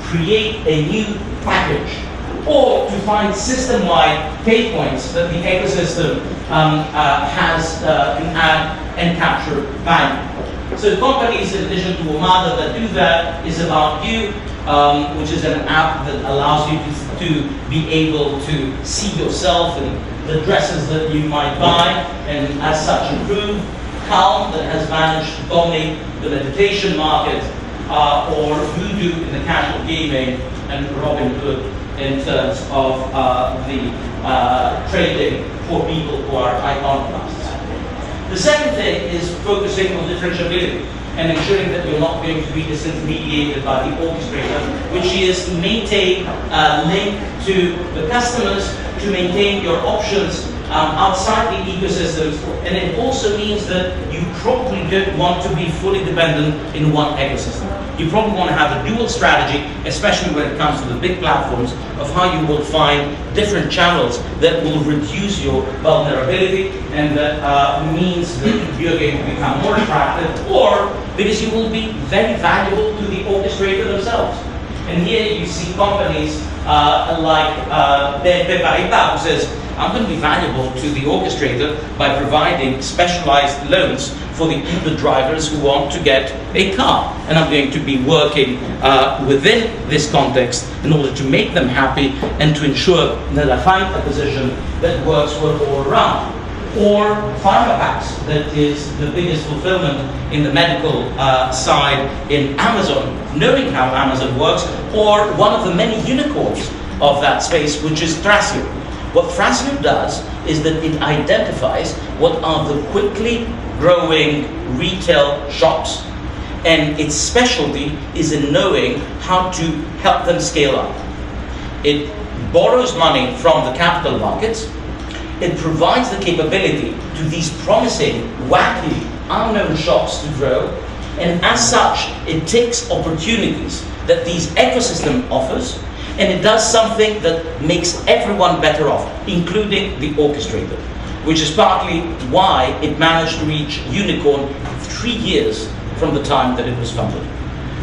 create a new package, or to find system-wide pain points that the ecosystem can add and capture value. So companies, in addition to Omada, that do that is about you which is an app that allows you to be able to see yourself and the dresses that you might buy, and as such improve. Calm, that has managed to dominate the meditation market, or Voodoo in the casual gaming, and Robinhood in terms of the trading for people who are iconoclasts. The second thing is focusing on differentiability and ensuring that you're not going to be disintermediated by the orchestrator, which is maintain a link to the customers, to maintain your options outside the ecosystems, and it also means that you probably don't want to be fully dependent in one ecosystem. You probably want to have a dual strategy, especially when it comes to the big platforms, of how you will find different channels that will reduce your vulnerability, and that means that you're going to become more attractive, or because you will be very valuable to the orchestrator themselves. And here you see companies like BNP Paribas, who says, I'm going to be valuable to the orchestrator by providing specialized loans for the Uber drivers who want to get a car. And I'm going to be working within this context in order to make them happy and to ensure that I find a position that works well all around. Or pharma packs, that is the biggest fulfillment in the medical side in Amazon, knowing how Amazon works, or one of the many unicorns of that space, which is Thrasio. What Thrasio does is that it identifies what are the quickly growing retail shops, and its specialty is in knowing how to help them scale up. It borrows money from the capital markets. It provides the capability to these promising, wacky, unknown shops to grow, and as such, it takes opportunities that these ecosystem offers, and it does something that makes everyone better off, including the orchestrator, which is partly why it managed to reach unicorn 3 years from the time that it was founded.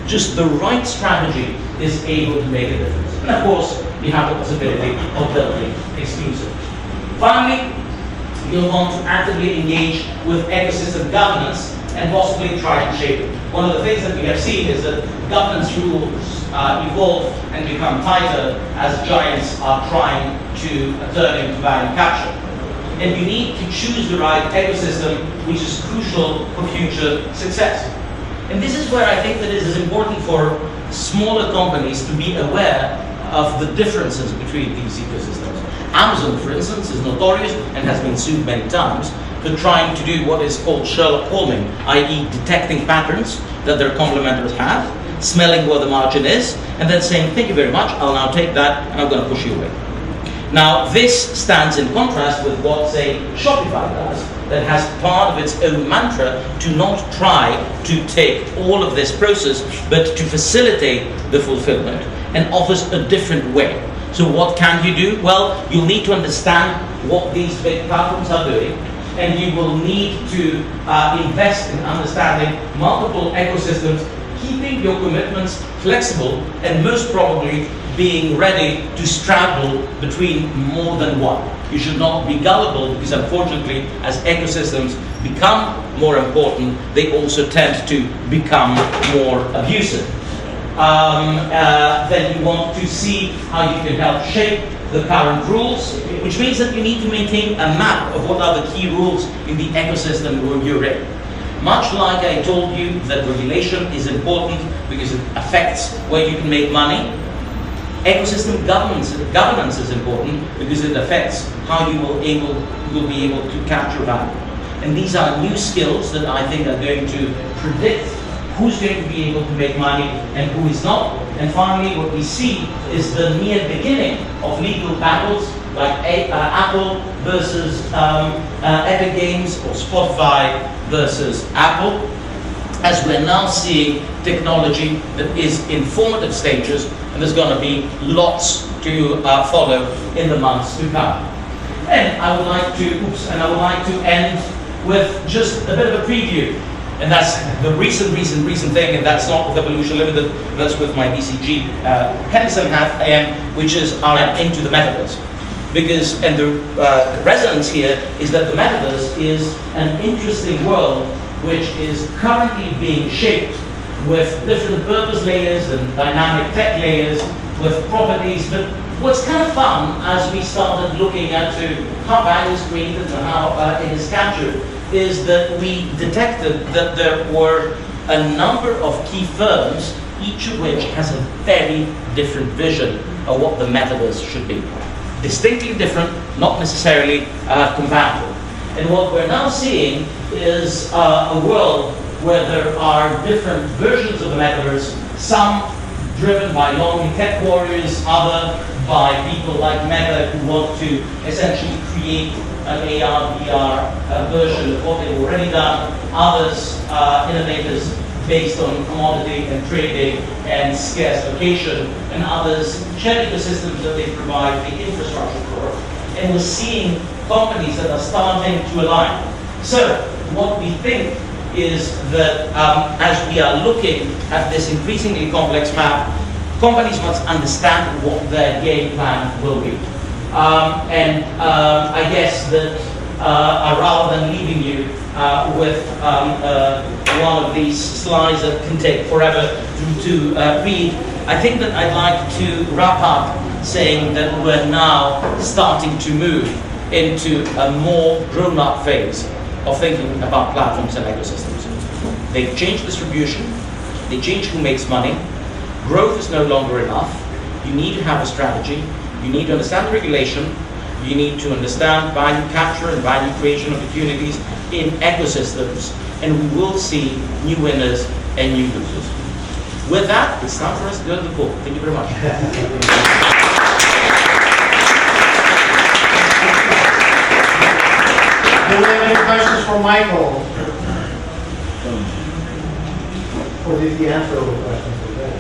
Just the right strategy is able to make a difference. And of course, you have the possibility of building exclusive. Finally, you'll want to actively engage with ecosystem governance and possibly try to shape it. One of the things that we have seen is that governance rules evolve and become tighter as giants are trying to turn into value capture. And you need to choose the right ecosystem, which is crucial for future success. And this is where I think that it is important for smaller companies to be aware of the differences between these ecosystems. Amazon, for instance, is notorious and has been sued many times for trying to do what is called Sherlock Holming, i.e. detecting patterns that their complementors have, smelling where the margin is, and then saying, thank you very much, I'll now take that and I'm going to push you away. Now, this stands in contrast with what, say, Shopify does, that has part of its own mantra to not try to take all of this process, but to facilitate the fulfillment, and offers a different way. So what can you do? Well, you'll need to understand what these big platforms are doing, and you will need to invest in understanding multiple ecosystems, keeping your commitments flexible, and most probably being ready to straddle between more than one. You should not be gullible, because unfortunately, as ecosystems become more important, they also tend to become more abusive. Then you want to see how you can help shape the current rules, which means that you need to maintain a map of what are the key rules in the ecosystem where you're in. Much like I told you that regulation is important because it affects where you can make money, ecosystem governance is important because it affects how you will be able to capture value. And these are new skills that I think are going to predict who's going to be able to make money and who is not. And finally, what we see is the near beginning of legal battles like Apple versus Epic Games, or Spotify versus Apple, as we're now seeing technology that is in formative stages, and there's going to be lots to follow in the months to come. And I would like to end with just a bit of a preview. And that's the recent thing, and that's not with Evolution Limited, that's with my BCG Henderson hat, which is our into the metaverse. Because, and the resonance here is that the metaverse is an interesting world which is currently being shaped with different purpose layers and dynamic tech layers, with properties. But what's kind of fun as we started looking at how value is created and how it is captured is that we detected that there were a number of key firms, each of which has a very different vision of what the metaverse should be. Distinctly different, not necessarily compatible. And what we're now seeing is a world where there are different versions of the metaverse, some driven by lonely tech warriors, other by people like Meta who want to essentially create an AR, VR version of what they've already done, others, innovators based on commodity and trading and scarce location, and others share ecosystems that they provide the infrastructure for. And we're seeing companies that are starting to align. So what we think is that as we are looking at this increasingly complex map, companies must understand what their game plan will be. I guess that rather than leaving you with one of these slides that can take forever to read, I think that I'd like to wrap up saying that we're now starting to move into a more grown-up phase of thinking about platforms and ecosystems. They've changed distribution, they change who makes money, growth is no longer enough, you need to have a strategy, you need to understand the regulation, you need to understand value capture and value creation opportunities in ecosystems, and we will see new winners and new losers. With that, it's time for us to go to the book. Thank you very much. Do we have any questions for Michael? Or did he answer all the questions today?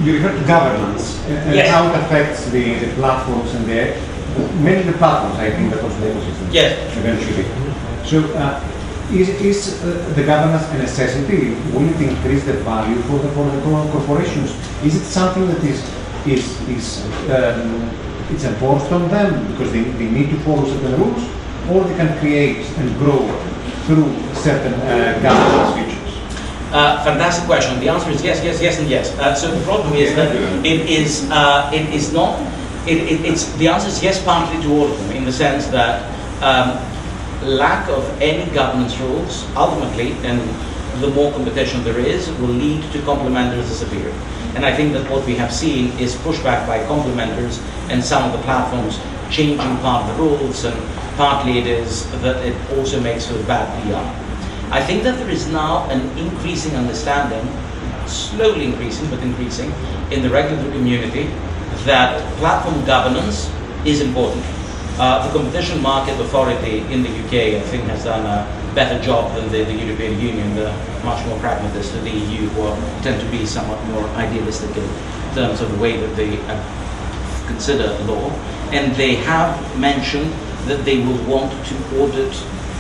You refer to governance and Yes. how it affects the platforms and mainly the platforms, I think, but also the ecosystem. Yes. Eventually. So, is the governance a necessity? Will it increase the value for the corporations? Is it something that it's enforced on them because they need to follow certain rules, or they can create and grow through certain governance features? Fantastic question. The answer is yes, yes, yes, and yes. So the problem is that it is not. It's the answer is yes, partly to all of them, in the sense that lack of any governance rules ultimately, and the more competition there is, will lead to complementers disappearing. And I think that what we have seen is pushback by complementers and some of the platforms changing part of the rules, and partly it is that it also makes for bad PR. I think that there is now an increasing understanding, slowly increasing, but increasing, in the regulatory community that platform governance is important. The Competition Market Authority in the UK, I think, has done a better job than the European Union. They're much more pragmatist than the EU, who tend to be somewhat more idealistic in terms of the way that they consider law. And they have mentioned that they will want to audit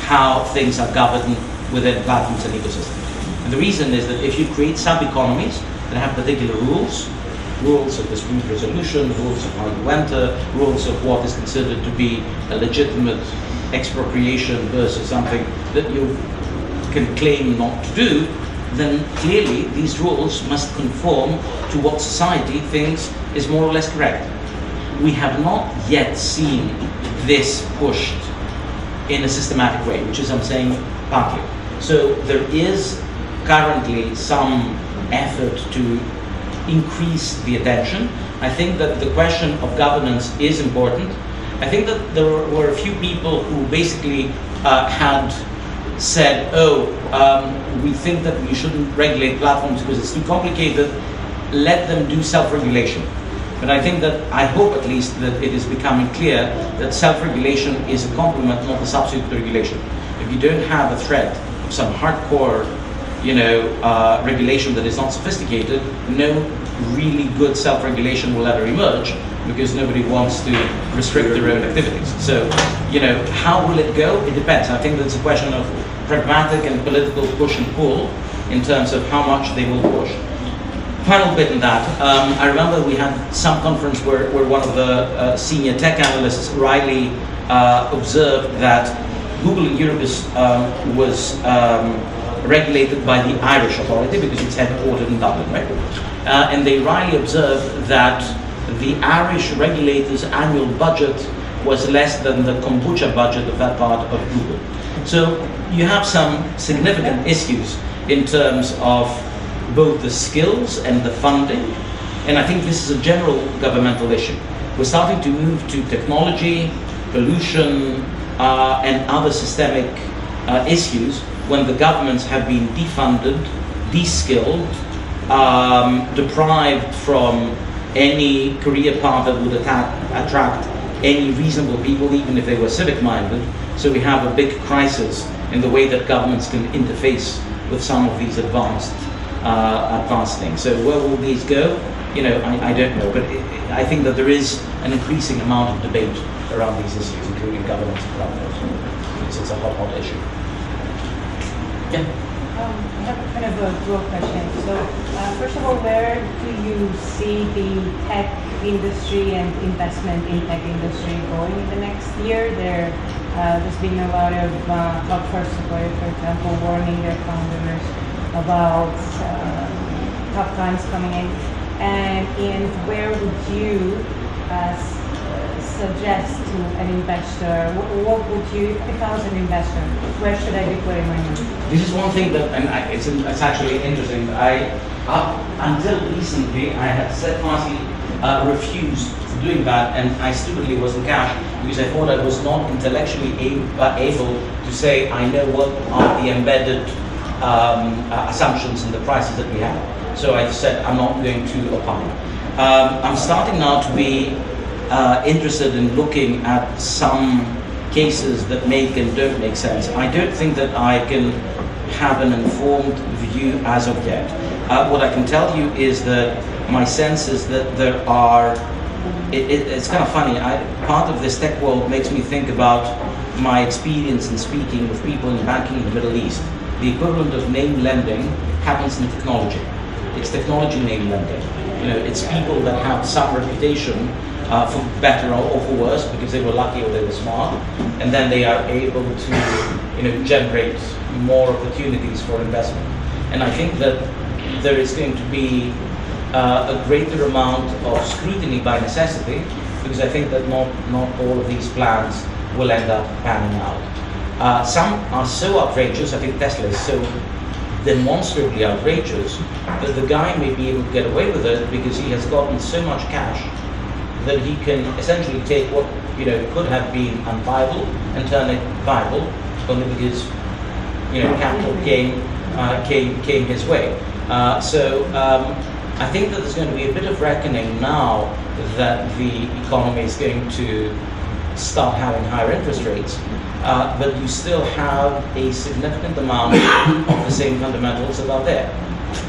how things are governed within platforms and ecosystems. And the reason is that if you create sub-economies that have particular rules of dispute resolution, rules of how you enter, rules of what is considered to be a legitimate expropriation versus something that you can claim not to do, then clearly these rules must conform to what society thinks is more or less correct. We have not yet seen this pushed in a systematic way, which is, I'm saying, partly. So there is currently some effort to increase the attention. I think that the question of governance is important. I think that there were a few people who basically had said, we think that we shouldn't regulate platforms because it's too complicated, let them do self-regulation. But I think that, I hope at least, that it is becoming clear that self-regulation is a complement, not a substitute to regulation. If you don't have a threat of some hardcore regulation that is not sophisticated, no really good self-regulation will ever emerge, because nobody wants to restrict their own activities. So, how will it go? It depends. I think that's a question of pragmatic and political push and pull in terms of how much they will push. Final bit in that, I remember we had some conference where one of the senior tech analysts, Riley, observed that Google in Europe was regulated by the Irish authority because it's headquartered in Dublin, right? And they rightly observed that the Irish regulator's annual budget was less than the kombucha budget of that part of Google. So you have some significant issues in terms of both the skills and the funding, and I think this is a general governmental issue. We're starting to move to technology, pollution, and other systemic issues when the governments have been defunded, de-skilled, deprived from any career path that would attract any reasonable people, even if they were civic-minded. So we have a big crisis in the way that governments can interface with some of these advanced things. So where will these go? You know, I don't know, but I think that there is an increasing amount of debate around these issues, including governance and governance. It's a hot issue. Yeah. I have kind of a dual question. So, first of all, where do you see the tech industry and investment in tech industry going in the next year? There's been a lot of talk, first of all, for example, warning their founders about tough times coming in. And where would you suggest to an investor? What would you, if I was an investor, where should I be putting my money? This is one thing that, and it's actually interesting. Until recently, I had steadfastly refused doing that, and I stupidly was in cash because I thought I was not intellectually able to say I know what are the embedded assumptions in the prices that we have. So I said I'm not going to opine. I'm starting now to be interested in looking at some cases that make and don't make sense. I don't think that I can have an informed view as of yet. What I can tell you is that my sense is that there are, it's kind of funny, part of this tech world makes me think about my experience in speaking with people in banking in the Middle East. The equivalent of name lending happens in technology. It's technology name lending. You know, it's people that have some reputation for better or for worse because they were lucky or they were smart, and then they are able to, generate more opportunities for investment. And I think that there is going to be a greater amount of scrutiny by necessity, because I think that not all of these plans will end up panning out. Some are so outrageous. I think Tesla is so demonstrably outrageous that the guy may be able to get away with it because he has gotten so much cash that he can essentially take what could have been unviable and turn it viable, only because capital came his way. So I think that there's going to be a bit of reckoning now that the economy is going to start having higher interest rates, but you still have a significant amount of the same fundamentals that are there.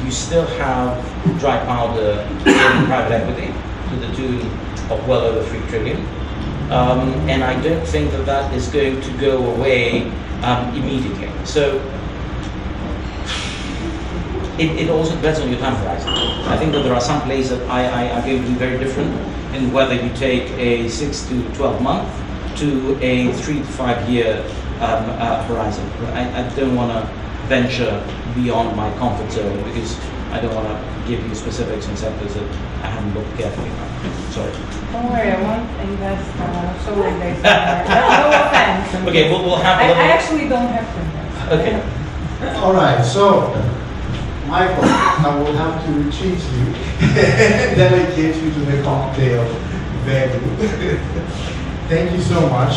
You still have dry powder in private equity to the tune of well over 3 trillion. And I don't think that that is going to go away immediately. So it also depends on your time horizon. I think that there are some plays that are going to be very different in whether you take a 6 to 12 month to a 3 to 5 year horizon. I don't want to venture beyond my comfort zone because I don't want to give you specifics on sectors that I haven't looked carefully at. Sorry. Don't worry, I won't invest solely based on that. No offense. Okay, we'll have a little... I actually don't have to invest. Okay. All right, so, Michael, I will have to retreat you and delegate you to the cocktail venue. Thank you so much.